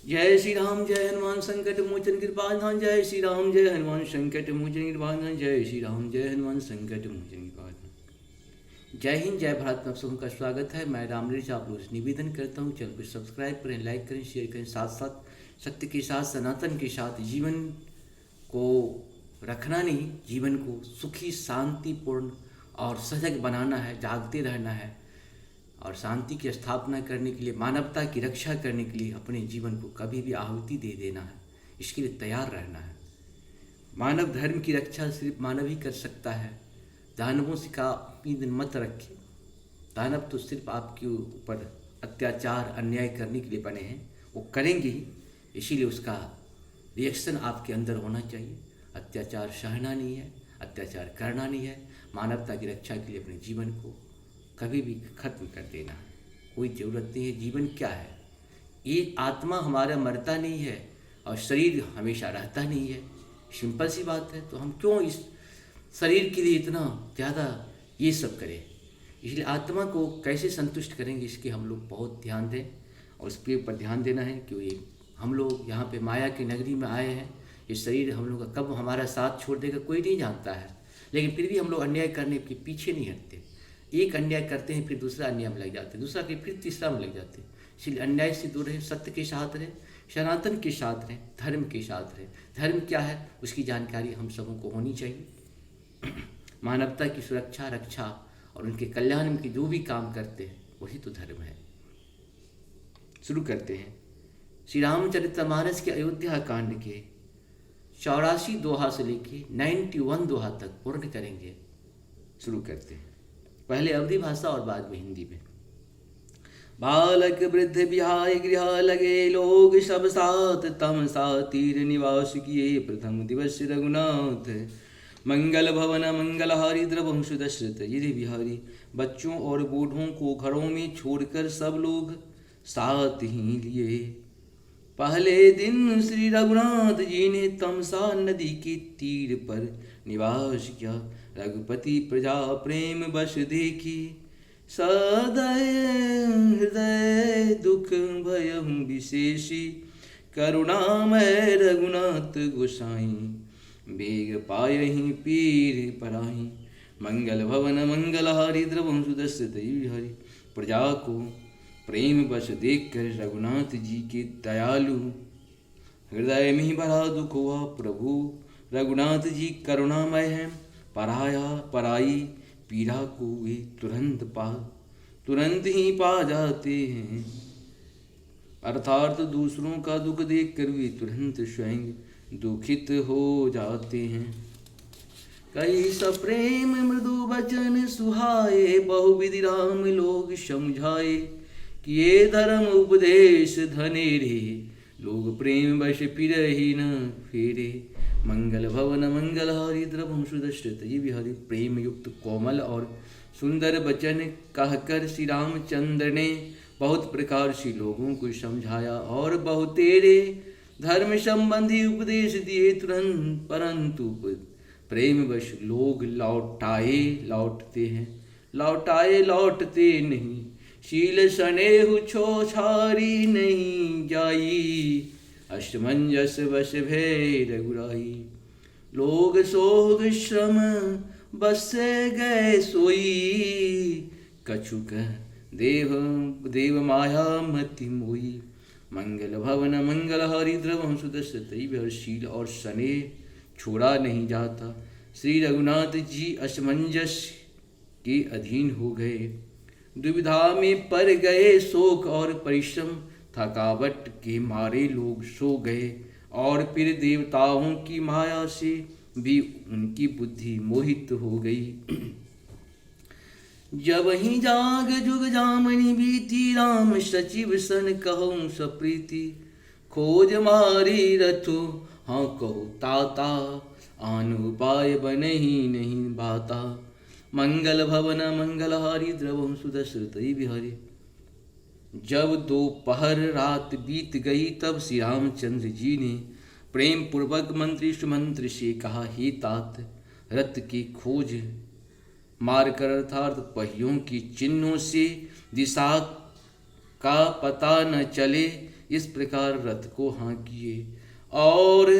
जय श्री राम जय हनुमान संकट मोचन कृपाधाम। जय श्री राम जय हनुमान संकट मोचन कृपाधाम। जय श्री राम जय हनुमान संकट मोचन कृपाधाम। जय हिंद जय भारत में आप सबका स्वागत है। मैं रामलीला आप लोग से निवेदन करता हूँ, चैनल को सब्सक्राइब करें, लाइक करें, शेयर करें। साथ साथ सत्य के साथ सनातन के साथ जीवन को रखना नहीं, जीवन को सुखी शांतिपूर्ण और सजग बनाना है, जागते रहना है और शांति की स्थापना करने के लिए, मानवता की रक्षा करने के लिए अपने जीवन को कभी भी आहुति दे देना है। इसके लिए तैयार रहना है। मानव धर्म की रक्षा सिर्फ मानव ही कर सकता है। दानवों से का उम्मीद मत रखें। दानव तो सिर्फ आपके ऊपर अत्याचार अन्याय करने के लिए बने हैं, वो करेंगे ही, इसीलिए उसका रिएक्शन आपके अंदर होना चाहिए। अत्याचार सहना नहीं है, अत्याचार करना नहीं है। मानवता की रक्षा के लिए अपने जीवन को कभी भी खत्म कर देना है कोई ज़रूरत नहीं है। जीवन क्या है? ये आत्मा हमारा मरता नहीं है और शरीर हमेशा रहता नहीं है। सिंपल सी बात है। तो हम क्यों इस शरीर के लिए इतना ज़्यादा ये सब करें? इसलिए आत्मा को कैसे संतुष्ट करेंगे, इसके हम लोग बहुत ध्यान दें और उस पर ध्यान देना है। क्योंकि हम लोग यहाँ पे माया की नगरी में आए हैं। ये शरीर हम लोग का कब हमारा साथ छोड़ देगा कोई नहीं जानता है, लेकिन फिर भी हम लोग अन्याय करने के पीछे नहीं हटते। एक अन्याय करते हैं, फिर दूसरा अन्याय में लग जाते हैं, दूसरा फिर तीसरा में लग जाते हैं। इसलिए अन्याय से दूर रहे, सत्य के साथ रहे, सनातन के साथ रहे, धर्म के साथ रहे। धर्म क्या है उसकी जानकारी हम सबों को होनी चाहिए। मानवता की सुरक्षा रक्षा और उनके कल्याण में के जो भी काम करते हैं वही तो धर्म है। शुरू करते हैं श्री रामचरितमानस के अयोध्या कांड के 84 दोहा से लेके 91 दोहा तक पूर्ण करेंगे। शुरू करते हैं, पहले अवधी भाषा और बाद में हिंदी में। बालक वृद्ध बिहाय गृह लगे, लोग सब साथ तम सा तीर निवास किए। प्रथम दिवस रघुनाथ मंगल भवन मंगलहारी द्रवंशु दशरथ गिरि बिहारी। बच्चों और बूढ़ों को घरों में छोड़कर सब लोग साथ ही लिए। पहले दिन श्री रघुनाथ जी ने तमसा नदी के तीर पर निवास किया। रघुपति प्रजा प्रेम बस देखी, सदय हृदय दुख भयं विशेषी। करुणामय रघुनाथ गोसाई, बेग पायहि पीर पराई। मंगल भवन मंगलहारी द्रवंशु दशरथ बिहारी। प्रजा को प्रेम बस देखकर रघुनाथ जी के दयालु हृदय में बड़ा दुख हुआ। प्रभु रघुनाथ जी करुणामय हैं, पराई पीड़ा को वे तुरंत ही पा जाते हैं। अर्थात दूसरों का दुख देखकर वे तुरंत स्वयं दुखित हो जाते हैं। कई सप्रेम मृदु वचन सुहाए, बहुविधि राम लोग समझाए। किए धर्म उपदेश धनेरे, लोग प्रेम वश फिर ही न फेरे। मंगल भवन मंगलहारी द्रवंशु दशरथ बिहारी। प्रेम युक्त कोमल और सुंदर वचन कहकर श्री रामचंद्र ने बहुत प्रकार से लोगों को समझाया और बहुतेरे धर्म संबंधी उपदेश दिए तुरंत। परंतु प्रेमवश लोग लौटते नहीं। शील स्नेह छोछारी नहीं जाई, असमंजस वश भय रघुराई। लोग सोग श्रम बस गए सोई, कछुक देव माया मति मोई। मंगल भवन मंगलहारी द्रवंशु दशरथ। शील और स्नेह छोड़ा नहीं जाता। श्री रघुनाथ जी असमंजस के अधीन हो गए, दुविधा में पड़ गए। शोक और परिश्रम थकावट के मारे लोग सो गए और फिर देवताओं की माया से भी उनकी बुद्धि मोहित हो गई। जब ही जाग जुग जामनी बीती, राम सचिव सन कहूँ सप्रीति। खोज मारी रथो हाँ कहू ताता, आन उपाय बने ही नहीं बाता। मंगल भवन मंगलहारी द्रवंशु दशरथ बिहारी। जब दोपहर रात बीत गई तब श्री रामचंद्र जी ने प्रेम पूर्वक मंत्री सुमंत्र से कहा, हे तात, रथ की खोज मारकर अर्थात पहियों की चिन्हों से दिशा का पता न चले, इस प्रकार रथ को हाँकिए और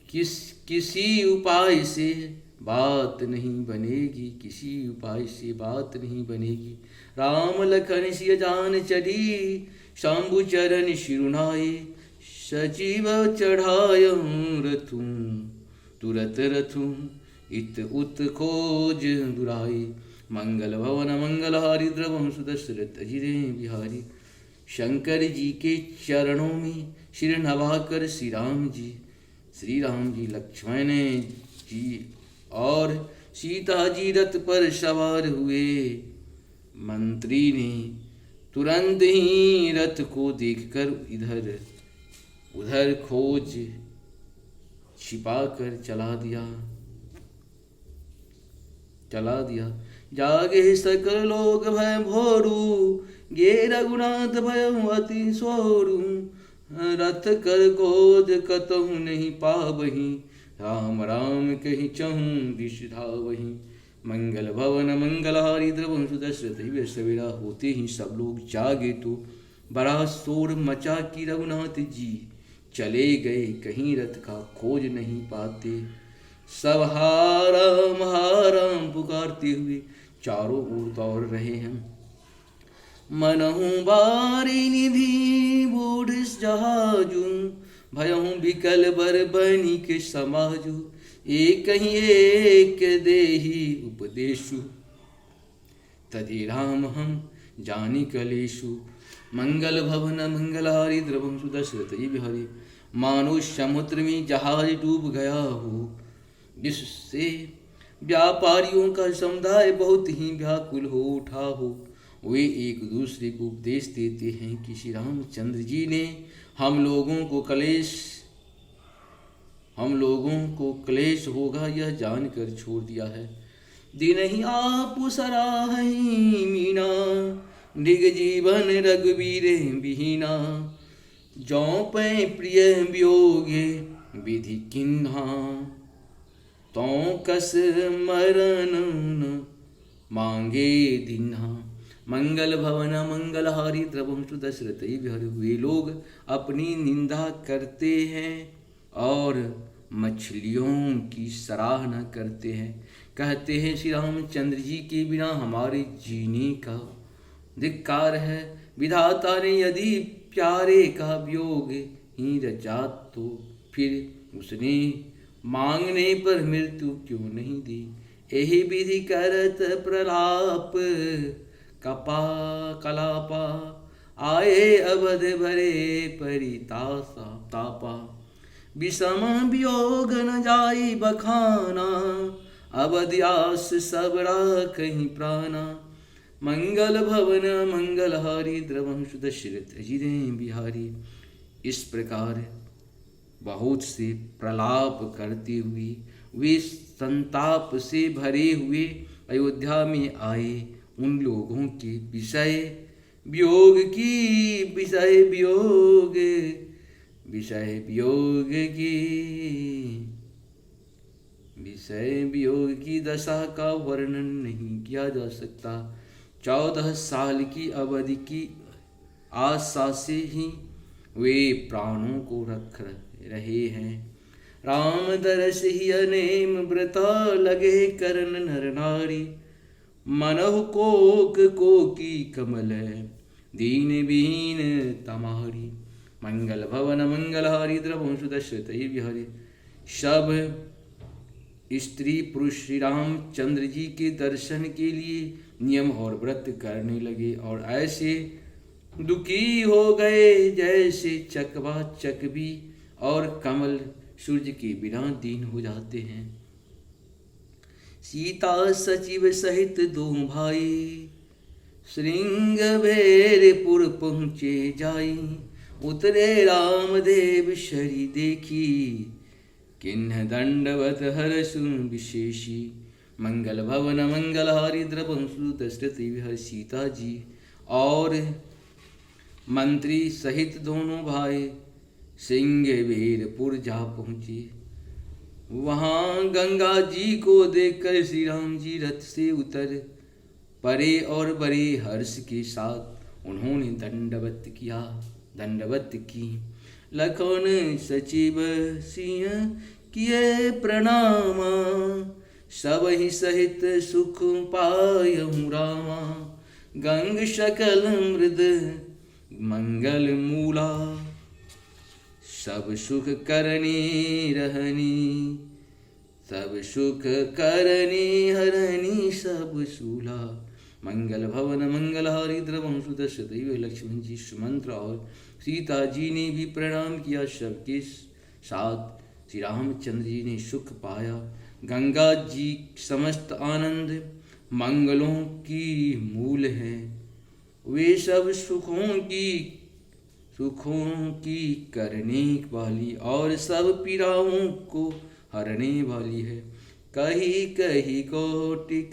किसी उपाय से बात नहीं बनेगी, किसी उपाय से बात नहीं बनेगी। राम लखन सिय जान चढ़ी, शंभु चरण शिरुनाए, सजीव चढ़ायऊं रथूं, तुरत रथूं इत उत खोज दुराई। मंगल भवन मंगलहारी द्रवम सुदशरथ अजिरे बिहारी। शंकर जी के चरणों में सिर नवाकर श्री राम जी लक्ष्मण जी और सीता जी रथ पर सवार हुए। मंत्री ने तुरंत ही रथ को देखकर इधर उधर खोज छिपाकर चला दिया। जागे सकल लोग भय भोरू, गे रघुनाथ भय अति सोरू। रथ कर कोद कतहु नहीं पावहीं, राम राम कहि चहूँ दिश धावहीं। मंगल भवन मंगलहारी द्रवम सुदशरथ। सवेरा होते ही सब लोग जागे तो बड़ा शोर मचा कि रघुनाथ जी चले गए, कहीं रथ का खोज नहीं पाते। सब हाराम पुकारते हुए चारों ओर दौड़ रहे हैं। मनहु बारी निधि बूढ़ जहाजू, भयहु विकल बर बनी के समाजू। एक ही एक देही उपदेशु, तदि राम हम जानी कलेशु। मंगल भवन मंगलहारी द्रवम सुदशरथ बिहारी। मानो समुद्र में जहाज डूब गया हो, जिससे व्यापारियों का समुदाय बहुत ही व्याकुल हो उठा हो। वे एक दूसरे को उपदेश देते हैं कि श्री रामचंद्र जी ने हम लोगों को क्लेश होगा यह जानकर छोड़ दिया है। दिन ही आप सराहहीं मीना, मृग जीवन रघुवीर बिहीना। जौ पै प्रिय वियोगे विधि किन्हा, तो कस मरण मांगे दिन्हा। मंगल भवन मंगलहारी द्रवम सुदशरथ बिहारी। वे लोग अपनी निंदा करते हैं और मछलियों की सराहना करते हैं। कहते हैं श्री रामचंद्र जी के बिना हमारे जीने का धिक्कार है। विधाता ने यदि प्यारे का वियोग ही रचा तो फिर उसने मांगने पर मृत्यु क्यों नहीं दी। यही विधि करत प्रलाप कलापा, आए अवध भरे परितासा तापा। विषम वियोग न जाई बखाना, अवध्यास सबरा कहीं प्राणा। मंगल भवन मंगलहारी द्रवम सुदशरथ अजिरे बिहारी। इस प्रकार बहुत से प्रलाप करते हुए वे संताप से भरे हुए अयोध्या में आए। उन लोगों के विषय वियोग की दशा का वर्णन नहीं किया जा सकता। 14 साल की अवधि की आशा से ही वे प्राणों को रख रहे हैं। राम दरस ही अनेम व्रता, लगे करन नर नारी। मनहु को की कमल, दीन बीन तमारी। मंगल भवन मंगलहारी द्रवम सुदशरथ बिहारी। सब स्त्री पुरुष श्री रामचंद्र जी के दर्शन के लिए नियम और व्रत करने लगे और ऐसे दुखी हो गए जैसे चकवा चकवी और कमल सूर्य के बिना दीन हो जाते हैं। सीता सचिव सहित दो भाई, श्रृंगबेरपुर पहुँचे जाई। उतरे रामदेव शरी देखी, किन्ह दंडवत हरसु विशेषी। मंगल भवन मंगलहारी द्रवम सुदशरथ बिहारी। सीता जी और मंत्री सहित दोनों भाई श्रृंगबेरपुर जा पहुँचे। वहाँ गंगा जी को देखकर श्री राम जी रथ से उतर परे और बड़े हर्ष के साथ उन्होंने दंडवत की। लखन सचिव सिंह किए प्रणामा, सब ही सहित सुख पायहु रामा। गंग सकल मृद मंगल मूला, सब सुख करनी रहनी, सब सुख करनी हरनी सब सूला। मंगल भवन मंगलहारी द्रवं सुदर्शदैव लक्ष्मण जी सुमंत्र और सीता जी ने भी प्रणाम किया। सबके साथ श्री रामचंद्र जी ने सुख पाया। गंगा जी समस्त आनंद मंगलों की मूल है, वे सब सुखों की करने वाली और सब पीड़ाओं को हरने वाली है। कही कही कौटिक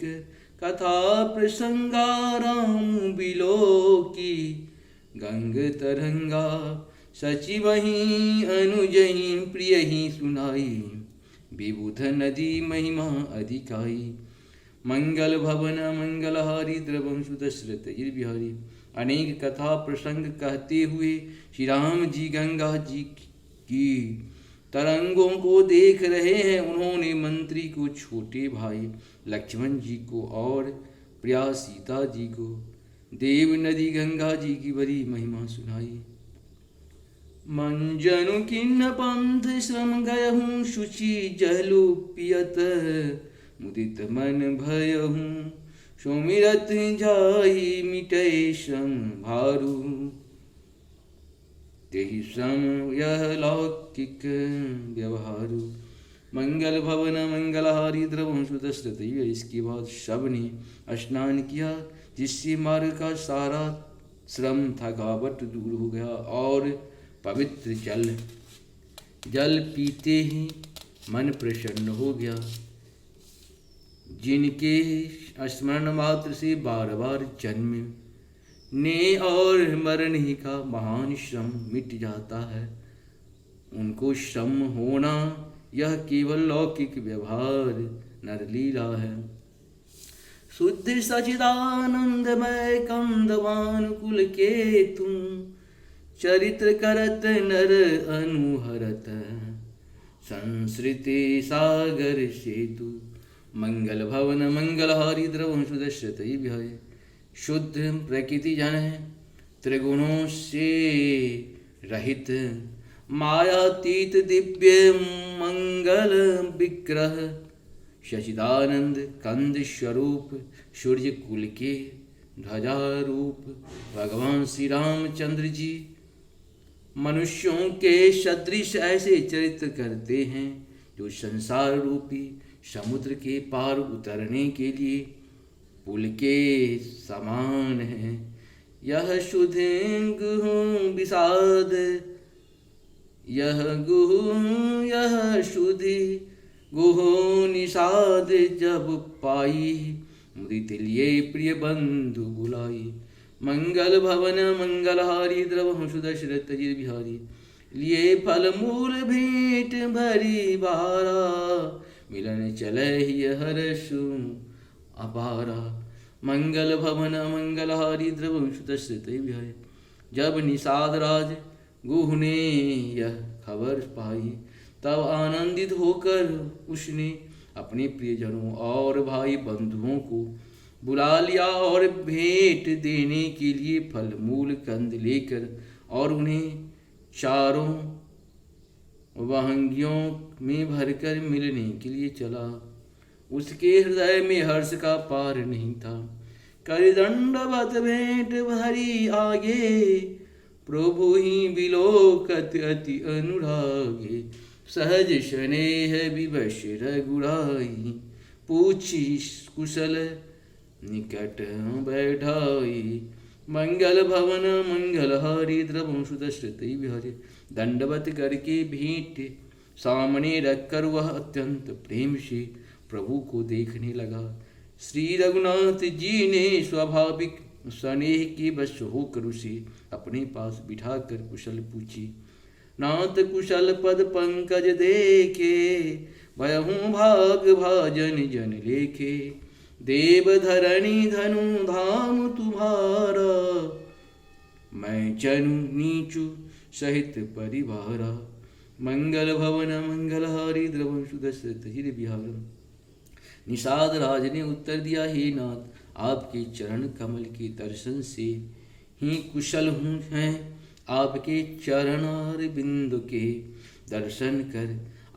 कथा प्रसंगा, राम बिलो की गंग तरंगा। सचिवहि अनुजहि प्रियहि सुनाई, विबुध नदी महिमा अधिकाई। मंगल भवन मंगलहारी द्रवं सुदशरथ बिहारी। अनेक कथा प्रसंग कहते हुए श्री राम जी गंगा जी की तरंगों को देख रहे हैं। उन्होंने मंत्री को, छोटे भाई लक्ष्मण जी को और प्रिया सीता जी को देव नदी गंगा जी की बड़ी महिमा सुनाई। मंजनु किन्न पंथ श्रम गयहूँ, शुचि जहलु पियत मुदित मन भयहूँ। सुमिरत जाहि मिटै श्रम भारू, तेहि श्रम यह लौकिक व्यवहारू। मंगल भवन मंगलहारी द्रवं सुदशरथ। इसके बाद सब ने स्नान किया, जिससे मार्ग का सारा श्रम थकावट दूर हो गया और पवित्र जल पीते ही मन प्रसन्न हो गया। जिनके स्मरण मात्र से बार बार जन्म ने और मरने का महान श्रम मिट जाता है, उनको श्रम होना यह केवल लौकिक व्यवहार नरलीला है। शुद्ध सचिदानंदमय कंदवान कुल के तुम, चरित्र करत नर अनुहरत संस्कृति सागर सेतु। मंगल भवन मंगलहारी द्रवं सुदशरथ बिहारी। शुद्ध प्रकृति जन है, त्रिगुणों से रहित, मायातीत दिव्य मंगल विग्रह, सचिदानंद कंद स्वरूप, सूर्य कुल के ध्वजा रूप भगवान श्री रामचंद्र जी मनुष्यों के सदृश ऐसे चरित्र करते हैं, जो संसार रूपी समुद्र के पार उतरने के लिए पुल के समान है। यह शुद्ध गुहु विषाद, यह शुद्धि गुहु निषाद जब पाई, मुदित लिए प्रिय बंधु बुलाई। मंगल भवन मंगलहारी द्रवं सुदशरथ बिहारी। लिए फल मूल भेंट भरी बारा, मिलन चले ही हर्षु अपारा। मंगल भवन मंगलहारी द्रवं सुदशरथ बिहारी। जब निषाद राज गुह ने यह खबर पाई, तब आनंदित होकर उसने अपने प्रियजनों और भाई बंधुओं को बुला लिया और भेंट देने के लिए फल मूल कंद लेकर और उन्हें चारों वहंगियों में भरकर मिलने के लिए चला। उसके हृदय में हर्ष का पार नहीं था। कर दंडवत भेंट भरी आगे, प्रभु ही बिलोकत अति अनुरागे। सहज स्नेह विवश रघुराई, पूछी कुशल निकट बैठाई। मंगल भवन मंगलहारी द्रवं सुदशरथ बिहारी। दंडवत करके भेंट सामने रखकर वह अत्यंत प्रेम से प्रभु को देखने लगा। श्री रघुनाथ जी ने स्वाभाविक स्नेह के वश होकर उसे अपने पास बिठाकर कुशल पूछी। नाथ कुशल पद पंकज देखे, भयहूँ भाग भाजन जन लेखे। देव धरणी धनु धाम तुम्हारा, मैं जनु नीचु सहित परिवारा। मंगल भवन मंगलहारी द्रवम सुदशरथ जिर बिहारम। निषाद राज ने उत्तर दिया, हे नाथ आपके चरण कमल के दर्शन से ही कुशल हूँ हैं। आपके चरणार बिंदु के दर्शन कर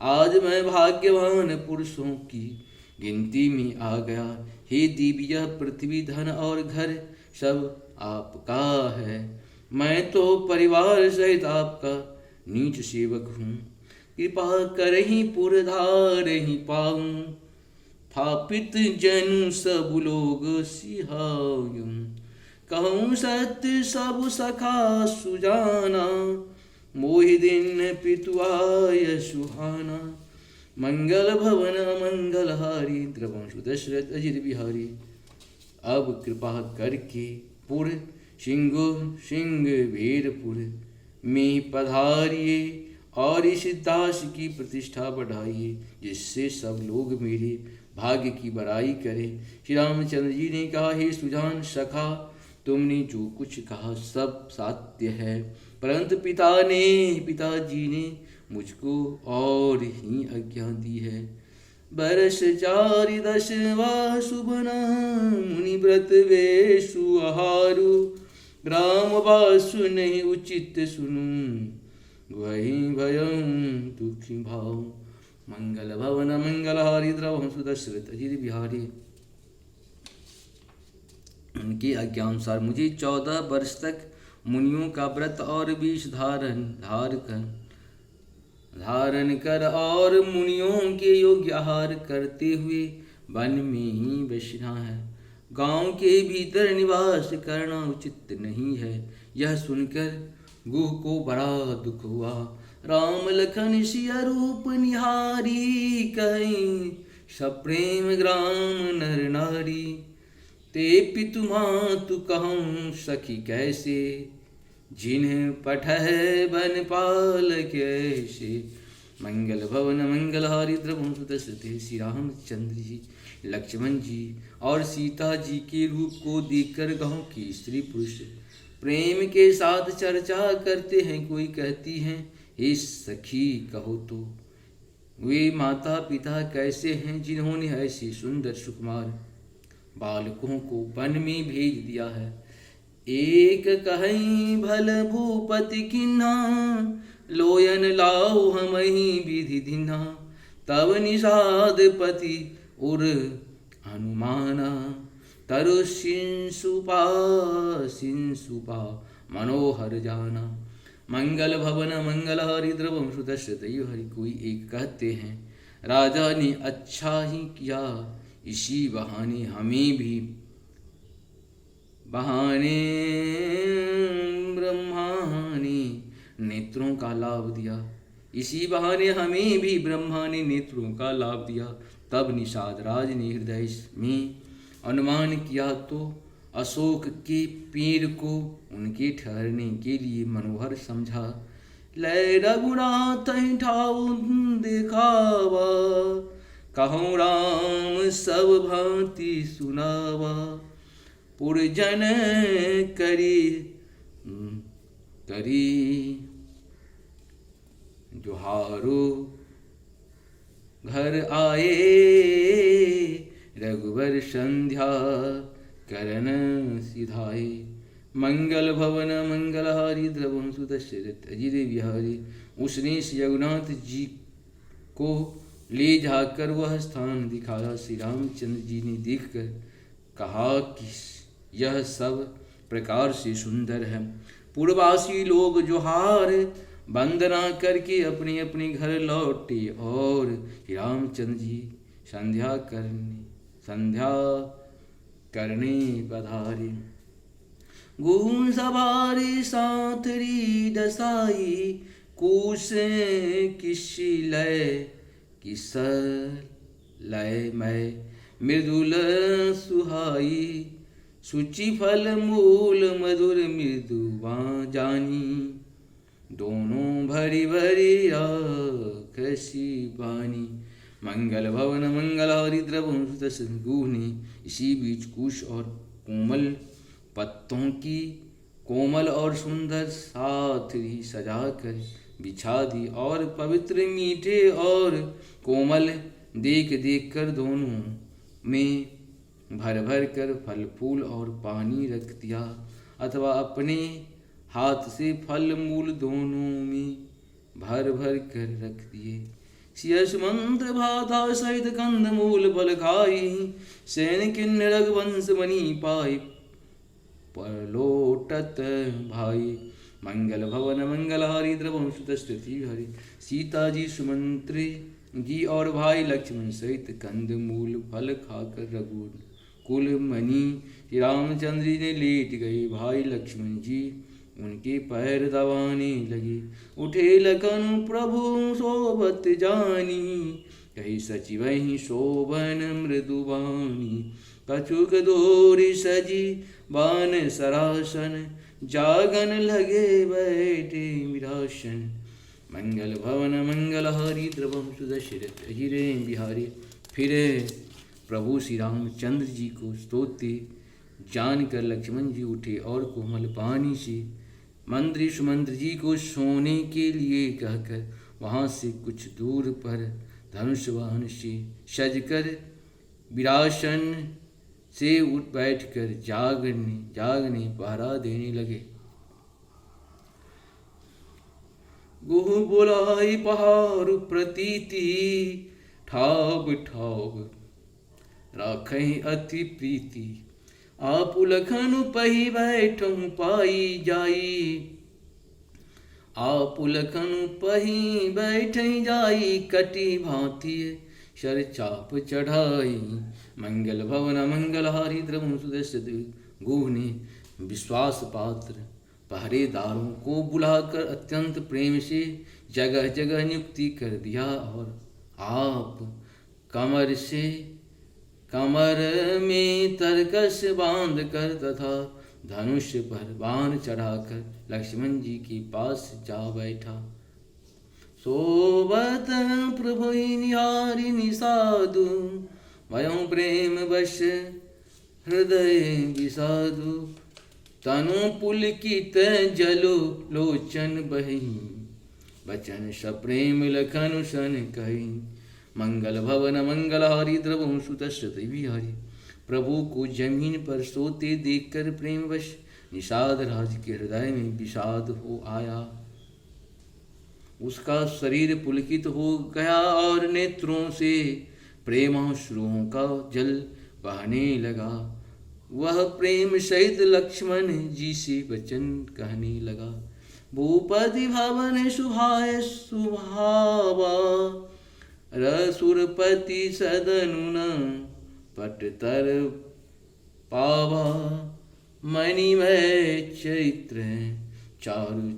आज मैं भाग्यवान पुरुषों की गिनती में आ गया। हे दिव्य पृथ्वी धन और घर सब आपका है। मैं तो परिवार सहित आपका नीच सेवक हूँ। कृपा कर ही पुरधार ही पाऊँ। थापित जनु सब लोग सिहायूं। कहूँ सत्य सब सखा सुजाना। मोहि दिन पितुआय सुहाना। मंगल भवन मंगलहारी द्रवंशु दशरथ अजित बिहारी। अब कृपा करके पुर सिंह वीरपुर में पधारिए और इस दास की प्रतिष्ठा बढ़ाइए, जिससे सब लोग मेरे भाग्य की बड़ाई करें। श्री रामचंद्र जी ने कहा, हे सुजान सखा, तुमने जो कुछ कहा सब सत्य है, परंतु पिताजी ने मुझको और ही आज्ञा दी है। बरस 4 सुबना मुनि व्रत वेशु आहारु। ग्राम वासु नहीं उचित सुनु, वही भयं दुखी भाव। मंगल भवन मंगलहारी द्रवम सुदशरथ अजित बिहारी। उनकी आज्ञानुसार मुझे 14 वर्ष तक मुनियों का व्रत और विष धारण कर और मुनियों के योग्य आहार करते हुए वन में ही बसना है। गांव के भीतर निवास करना उचित नहीं है। यह सुनकर गुह को बड़ा दुख हुआ। राम लखन सिया रूप निहारी, कहीं सप्रेम ग्राम नर नारी। ते पितु मातु कहूँ सखी कैसे, जिन्हें पठह बन पाल कैसे। मंगल भवन मंगलहारी द्रवम सुदशरथ। श्री रामचंद्र जी लक्ष्मण जी और सीता जी के रूप को देखकर गाँव की स्त्री पुरुष प्रेम के साथ चर्चा करते हैं। कोई कहती हैं, हे सखी कहो तो वे माता पिता कैसे हैं जिन्होंने ऐसे सुंदर सुकुमार बालकों को वन में भेज दिया है। एक कहीं भल भूपति किन्हा, लोयन लाओ हम ही विधि दिन्हा। तब निषाद पति उर हनुमाना, तरु सिंसुपा मनोहर जाना। मंगल भवन मंगलहारी द्रवम सुदशरथ हरि। कोई एक कहते हैं, राजा ने अच्छा ही किया, इसी बहाने हमें भी ब्रह्मा ने नेत्रों का लाभ दिया। इसी बहाने हमें भी ब्रह्मा ने नेत्रों का लाभ दिया। तब निषाद राज ने हृदय में अनुमान किया तो अशोक के पेड़ को उनके ठहरने के लिए मनोहर समझा। लय रघुनाथ ठाऊ दिखावा, कहूँ राम सब भांति सुनावा। पुरजन करी जोहारो, घर आए रघुवर संध्या करण सिधाए। मंगल भवन मंगलहारी द्रवम सुदशरथ अजित बिहारी। उसने श्री रघुनाथ जी को ले जाकर वह स्थान दिखाया। श्री रामचंद्र जी ने देखकर कहा कि यह सब प्रकार से सुंदर है। पूर्ववासी लोग जोहार वंदना करके अपने अपने घर लौटे और रामचंद्र जी संध्या करने पधारे। गुण सवारी साथरी दसाई, कुश किसी लय किसल लय मैं। मृदुल सुहाई सुचि फल मूल मधुर मृदुवा जानी। दोनों भरी भरी आकसी बानी। मंगल भवन मंगलहारी द्रवम सुदशरथ। गुह ने इसी बीच कुश और कोमल पत्तों की कोमल और सुंदर साथ ही सजा कर बिछा दी, और पवित्र मीठे और कोमल देख देख कर दोनों में भर भर कर फल फूल और पानी रख दिया, अथवा अपने हाथ से फल मूल दोनों में भर भर कर रख दिए। सियस मंत्र भाता सहित कंद मूल फल खाई, सैन किन्न रघुवंश बनी पाई पलोटत भाई। मंगल भवन मंगलहारी द्रवंश स्तुति हरि, सीता जी सुमंत्री जी और भाई लक्ष्मण सहित कंद मूल फल खाकर रघु कुल मणि। श्री रामचंद्र जी ने लेट गए, भाई लक्ष्मण जी उनके पैर दबाने लगे। उठे लखन प्रभु सोबत जानी, कही सचिव ही शोभन मृदुबानी। कछुक दोरी सजी बान सरासन, जागन लगे बैठे विरासन। मंगल भवन मंगलहारी द्रवम सुदशरथ अजिरे बिहारी। फिर प्रभु श्री रामचंद्र जी को स्तोते जानकर लक्ष्मण जी उठे और कोमल पानी से मंत्री सुमंत्र जी को सोने के लिए कहकर वहाँ से कुछ दूर पर धनुष वाहन से सजकर विरासन से उठ बैठकर जागने पहरा देने लगे। गुह बुलाई पहाड़ प्रतीति, ठाव ठाव राखहि अति प्रीति। आप लखन पही बैठूं पाई जाई, आप लखन पही बैठई जाई। कटी भांति शर चाप चढ़ाई, मंगल भवन मंगलहारी द्रवं सुदर्शन। गुह ने विश्वास पात्र पहरेदारों को बुलाकर अत्यंत प्रेम से जगह जगह नियुक्ति कर दिया, और आप कमर में तरकस बांध कर तथा धनुष पर बाण चढ़ाकर लक्ष्मण जी के पास जा बैठा। सोबत प्रभु निहारी निसाधु, भयं प्रेम वश हृदय विषादु। तनु पुलकित जलो लोचन बही, बचन सप्रेम लखन सन कही। मंगल भवन मंगलहारी द्रवं सुतश्रुति बिहारी। प्रभु को जमीन पर सोते देखकर प्रेमवश निषाद राज के हृदय में विषाद हो आया। उसका शरीर पुलकित हो गया और नेत्रों से प्रेमाश्रुओं का जल बहने लगा। वह प्रेम सहित लक्ष्मण जी से वचन कहने लगा। भूपति भवन सुहाय सुहावा, रसुरपति सदनुन पटतर पावा। मणिमय चैत्र चारु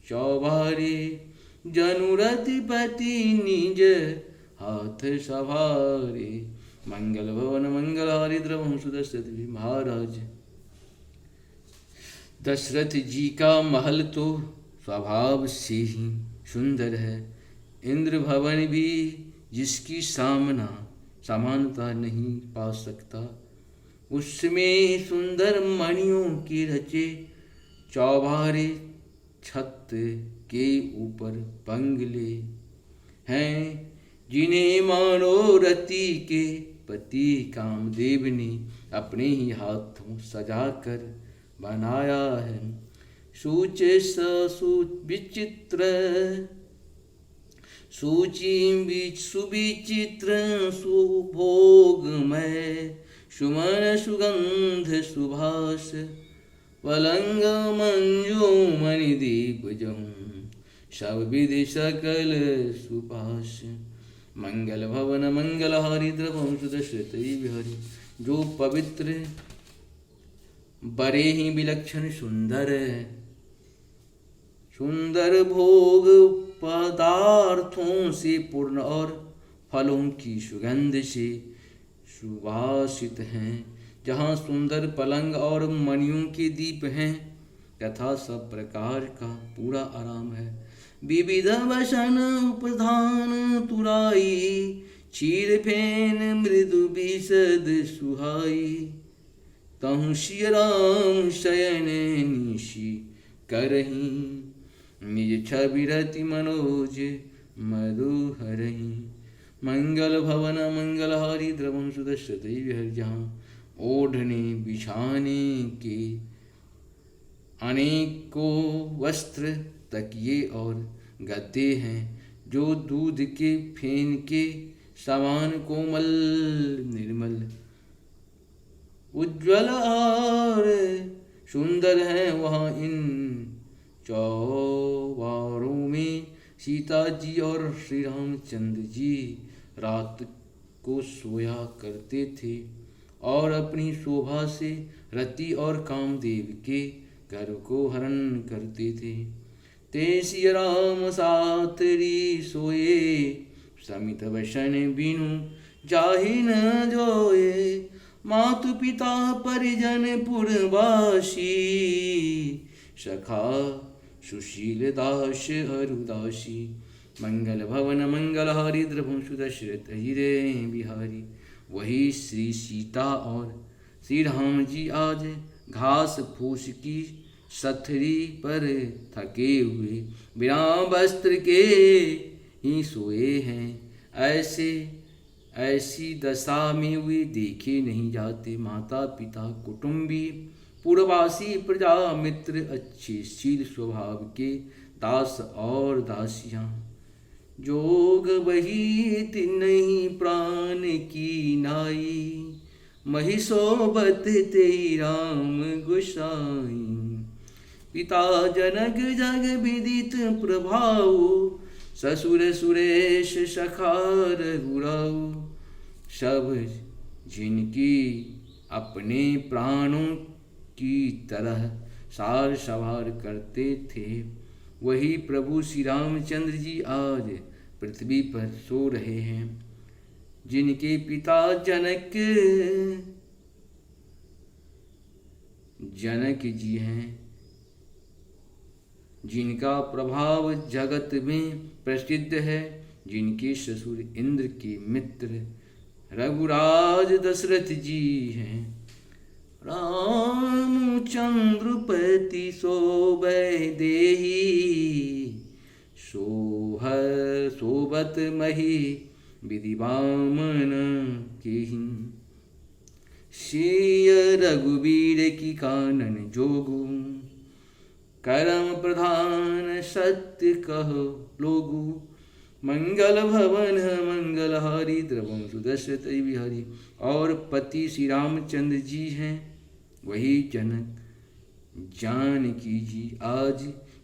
चौबारे, जनुरतिपति निज हाथ सवारे। मंगल भवन मंगलहारी द्रवं सुदशरथ। महाराज दशरथ जी का महल तो स्वभाव से ही सुंदर है। इंद्र भवन भी जिसकी समानता नहीं पा सकता। उसमें सुंदर मणियों के रचे चौबारे, छत के ऊपर बंगले हैं, जिन्हें मनोरथी के पति कामदेव ने अपने ही हाथों सजाकर बनाया है। सुविचित्र सुभोगमय, सुमन सुगंध सुभाष। पलंग मंजू मणिदीप जहूं, सब विधि सकल सुपाश। मंगल भवन मंगलहारी द्रवं सुदशरथ बिहारी। जो पवित्र बड़े ही विलक्षण सुंदर भोग पदार्थों से पूर्ण और फलों की सुगंध से सुवासित हैं, जहाँ सुंदर पलंग और मणियों के दीप हैं तथा सब प्रकार का पूरा आराम है। विविध वसन उपधान तुराई, चीर फेन मृदु विशद सुहाई। तहु सिय राम शयन निशि करही, निज छवि रति मनोज मधु हरही। मंगल भवन मंगलहारी द्रवम सुदर्शते विहर, जहाँ ओढ़ने बिछाने के अनेकों वस्त्र तकिए और गद्दे हैं, जो दूध के फेन के समान कोमल निर्मल उज्ज्वल और सुंदर हैं। वहाँ इन चौबारों में सीता जी और श्री रामचंद्र जी रात को सोया करते थे और अपनी शोभा से रति और कामदेव के घर को हरण करते थे। ते सिय राम सातरी सोए, समित वसन बिनु जाहि न जोए। मातु पिता परिजन पुरवासी, सखा सुशील दास अरुदासी। मंगल भवन मंगलहारी द्रभुं सुदशरथ हिरे बिहारी। वही श्री सीता और श्री राम जी आज घास फूस की सथरी पर थके हुए बिना वस्त्र के ही सोए हैं। ऐसी दशा में वे देखे नहीं जाते। माता पिता कुटुंबी पूर्ववासी प्रजा मित्र अच्छे शील स्वभाव के दास और दासियां, जोग वही नहीं प्राण की नाई। मही सोबत तेई राम गोसाई। पिता जनक जग विदित प्रभाव, ससुर सुरेश सखा रघुराऊ। सब जिनकी अपने प्राणों की तरह सार सवार करते थे, वही प्रभु श्री रामचंद्र जी आज पृथ्वी पर सो रहे हैं। जिनके पिता जनक जी हैं, जिनका प्रभाव जगत में प्रसिद्ध है, जिनके ससुर इंद्र के मित्र रघुराज दशरथ जी हैं। रामचंद्रपति सोबै देहि, सोबत मही विधि वामन केहि। सिय रघुवीर की कानन जोगु, करम प्रधान सत्य कहो लोगु। मंगल भवन मंगलहारी द्रवम सुदशरथ बिहारी। और पति श्री रामचंद्र जी हैं, वही जनक जानकी जी आज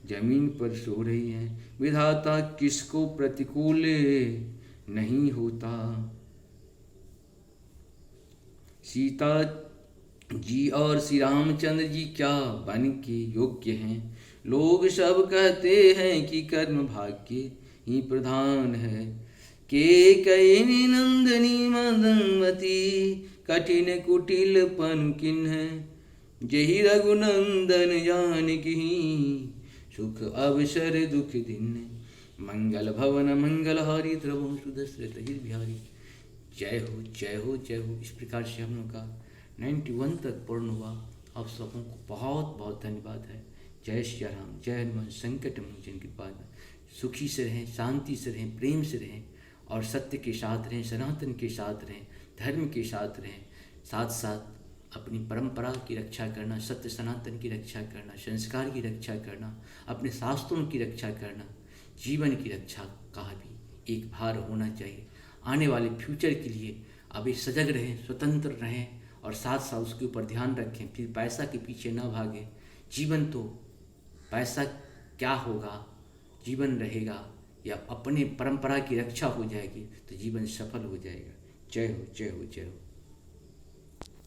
जमीन पर सो रही हैं। विधाता किसको प्रतिकूल नहीं होता। सीता जी और श्री रामचंद्र जी क्या बन के योग्य हैं। लोग सब कहते हैं कि कर्म भाग्य ही प्रधान है। के कई नंदनी मदनमती, कठिन कुटिल पन किन्ह। जहि रघुनंदन जानकी, सुख अवसर दुख दिन। मंगल भवन मंगलहारी द्रवम सुदशरथ बिहारी। जय हो जय हो जय हो। इस प्रकार से हम लोग का 91 तक पूर्ण हुआ। आप सबों को बहुत बहुत धन्यवाद है। जय श्री राम, जय हनुमान संकट मोचन कृपा। सुखी से रहें, शांति से रहें, प्रेम से रहें और सत्य के साथ रहें, सनातन के साथ रहें, धर्म के साथ रहें। साथ साथ अपनी परंपरा की रक्षा करना, सत्य सनातन की रक्षा करना, संस्कार की रक्षा करना, अपने शास्त्रों की रक्षा करना, जीवन की रक्षा का भी एक भार होना चाहिए। आने वाले फ्यूचर के लिए अभी सजग रहें, स्वतंत्र रहें और साथ साथ उसके ऊपर ध्यान रखें। फिर पैसा के पीछे ना भागें। जीवन तो पैसा क्या होगा, जीवन रहेगा या अपने परंपरा की रक्षा हो जाएगी तो जीवन सफल हो जाएगा। जय हो जय हो जय हो।